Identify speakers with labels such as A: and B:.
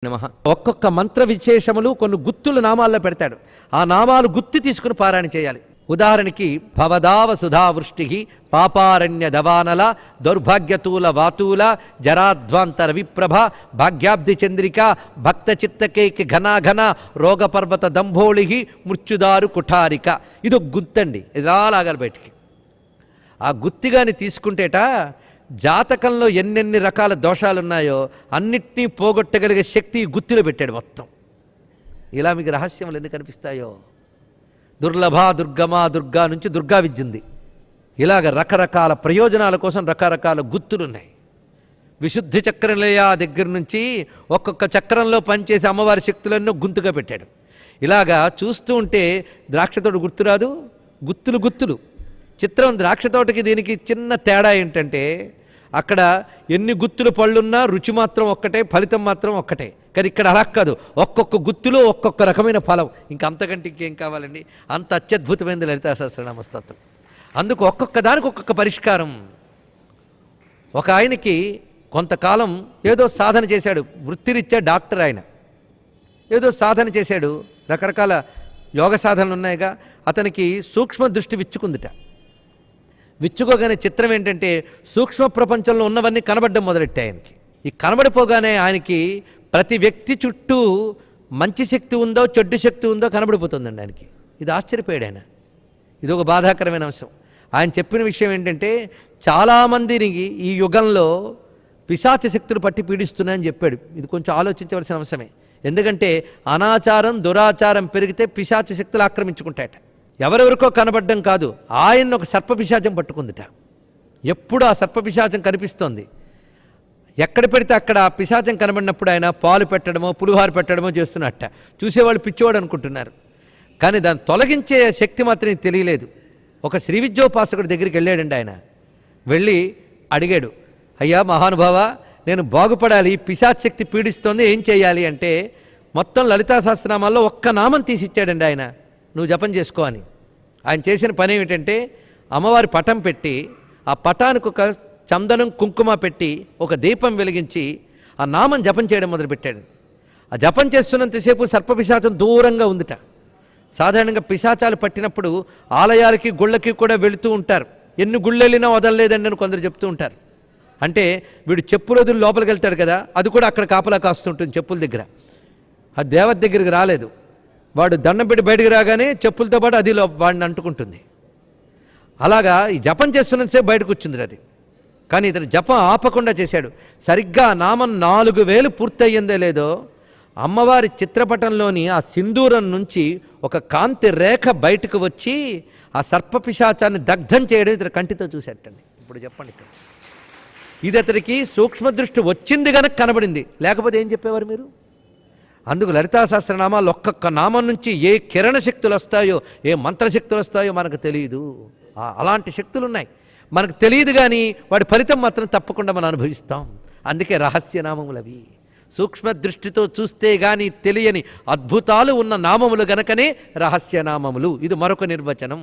A: నమః. ఒక్కొక్క మంత్ర విశేషములు కొన్ని గుత్తులు నామాల్లో పెడతాడు. ఆ నామాలు గుర్తు తీసుకుని పారాయణ చేయాలి. ఉదాహరణకి భవదావ సుధావృష్టి, పాపారణ్య దవానల, దౌర్భాగ్యతూల వాతూల, జరాధ్వాంతర విప్రభ, భాగ్యాబ్ది చంద్రిక, భక్త చిత్తకేకి ఘనాఘన, రోగపర్వత దంభోళి, మృత్యుదారు కుఠారిక. ఇది ఒక గుత్తండి. ఇలా లాగాలి బయటికి. ఆ గుత్తిగాని తీసుకుంటేట జాతకంలో ఎన్నెన్ని రకాల దోషాలున్నాయో అన్నిటినీ పోగొట్టగలిగే శక్తి గుత్తిలో పెట్టాడు మొత్తం. ఇలా మీకు రహస్యములు ఎన్ని కనిపిస్తాయో. దుర్లభ దుర్గమా దుర్గా నుంచి దుర్గా విద్య ఉంది. ఇలాగ రకరకాల ప్రయోజనాల కోసం రకరకాల గుత్తులున్నాయి. విశుద్ధి చక్రలయ దగ్గర నుంచి ఒక్కొక్క చక్రంలో పనిచేసే అమ్మవారి శక్తులన్నీ గుంతుగా పెట్టాడు. ఇలాగా చూస్తూ ఉంటే ద్రాక్షతోటి గుర్తురాదు, గుత్తులు గుత్తులు. చిత్రం ద్రాక్ష తోటకి దీనికి చిన్న తేడా ఏంటంటే అక్కడ ఎన్ని గుత్తులు పళ్ళున్నా రుచి మాత్రం ఒక్కటే, ఫలితం మాత్రం ఒక్కటే. కానీ ఇక్కడ అలా కాదు, ఒక్కొక్క గుత్తులో ఒక్కొక్క రకమైన ఫలం. ఇంకా అంతకంటే ఇంకేం కావాలండి? అంత అత్యద్భుతమైనది లలితా సహస్రనామ స్తోత్రం. అందుకు ఒక్కొక్క దానికి ఒక్కొక్క పరిష్కారం. ఒక ఆయనకి కొంతకాలం ఏదో సాధన చేశాడు, వృత్తిరీత్యా డాక్టర్ ఆయన. ఏదో సాధన చేశాడు, రకరకాల యోగ సాధనలు ఉన్నాయిగా. అతనికి సూక్ష్మ దృష్టి విచ్చుకుందిట. విచ్చుకోగానే చిత్రం ఏంటంటే సూక్ష్మ ప్రపంచంలో ఉన్నవన్నీ కనబడడం మొదలెట్టాయి ఆయనకి. ఈ కనబడిపోగానే ఆయనకి ప్రతి వ్యక్తి చుట్టూ మంచి శక్తి ఉందో చెడ్డు శక్తి ఉందో కనబడిపోతుందండి ఆయనకి. ఇది ఆశ్చర్యపోయాడు ఆయన. ఇది ఒక బాధాకరమైన అంశం. ఆయన చెప్పిన విషయం ఏంటంటే చాలామందిని ఈ యుగంలో పిశాచ శక్తులు పట్టి పీడిస్తున్నాయని చెప్పాడు. ఇది కొంచెం ఆలోచించవలసిన అంశమే. ఎందుకంటే అనాచారం దురాచారం పెరిగితే పిశాచ శక్తులు ఆక్రమించుకుంటాయట. ఎవరెవరికో కనబడ్డం కాదు, ఆయన్ని ఒక సర్పపిశాచం పట్టుకుందిట. ఎప్పుడు ఆ సర్పపిశాచం కనిపిస్తోంది. ఎక్కడ పెడితే అక్కడ ఆ పిశాచం కనబడినప్పుడు ఆయన పాలు పెట్టడమో పులిహార పెట్టడమో చేస్తున్నట్ట. చూసేవాళ్ళు పిచ్చివాడు అనుకుంటున్నారు. కానీ దాన్ని తొలగించే శక్తి మాత్రం తెలియలేదు. ఒక శ్రీ విద్యోపాసకుడి దగ్గరికి వెళ్ళాడండి ఆయన. వెళ్ళి అడిగాడు, అయ్యా మహానుభావ, నేను బాగుపడాలి, పిశాచ శక్తి పీడిస్తోంది, ఏం చేయాలి అంటే మొత్తం లలితా సహస్రనామాల్లో ఒక్క నామం తీసిచ్చాడండి ఆయన. నువ్వు జపం చేసుకో అని. ఆయన చేసిన పని ఏమిటంటే అమ్మవారి పటం పెట్టి ఆ పటానికి ఒక చందనం కుంకుమ పెట్టి ఒక దీపం వెలిగించి ఆ నామం జపం చేయడం మొదలుపెట్టాడు. ఆ జపం చేస్తున్నంతసేపు సర్పపిశాచం దూరంగా ఉందిట. సాధారణంగా పిశాచాలు పట్టినప్పుడు ఆలయాలకి గుళ్ళకి కూడా వెళుతూ ఉంటారు. ఎన్ని గుళ్ళు వెళ్ళినా వదలలేదండి అని కొందరు చెప్తూ ఉంటారు. అంటే వీడు చెప్పులు వదిలి లోపలికి వెళ్తాడు కదా, అది కూడా అక్కడ కాపలా కాస్తుంటుంది చెప్పుల దగ్గర. ఆ దేవత దగ్గరికి రాలేదు. వాడు దండం పెట్టి బయటకు రాగానే చెప్పులతో పాటు అది వాడిని అంటుకుంటుంది. అలాగా ఈ జపం చేస్తున్నంతసేపు బయటకు వచ్చింది అది. కానీ ఇతను జపం ఆపకుండా చేశాడు. సరిగ్గా నామం 4000 పూర్తయ్యిందో లేదో అమ్మవారి చిత్రపటంలోని ఆ సింధూరం నుంచి ఒక కాంతి రేఖ బయటకు వచ్చి ఆ సర్పపిశాచాన్ని దగ్ధం చేయడం ఇతను కంటితో చూసేటండి. ఇప్పుడు చెప్పండి, ఇక్కడ ఇది అతనికి సూక్ష్మదృష్టి వచ్చింది కనుక కనబడింది, లేకపోతే ఏం చెప్పేవారు మీరు? అందుకు లలితా సహస్రనామాలు ఒక్కొక్క నామం నుంచి ఏ కిరణ శక్తులు వస్తాయో, ఏ మంత్రశక్తులు వస్తాయో మనకు తెలియదు. అలాంటి శక్తులు ఉన్నాయి, మనకు తెలియదు. కానీ వాడి ఫలితం మాత్రం తప్పకుండా మనం అనుభవిస్తాం. అందుకే రహస్యనామములు అవి. సూక్ష్మ దృష్టితో చూస్తే గాని తెలియని అద్భుతాలు ఉన్న నామములు గనకనే రహస్యనామములు. ఇది మరొక నిర్వచనం.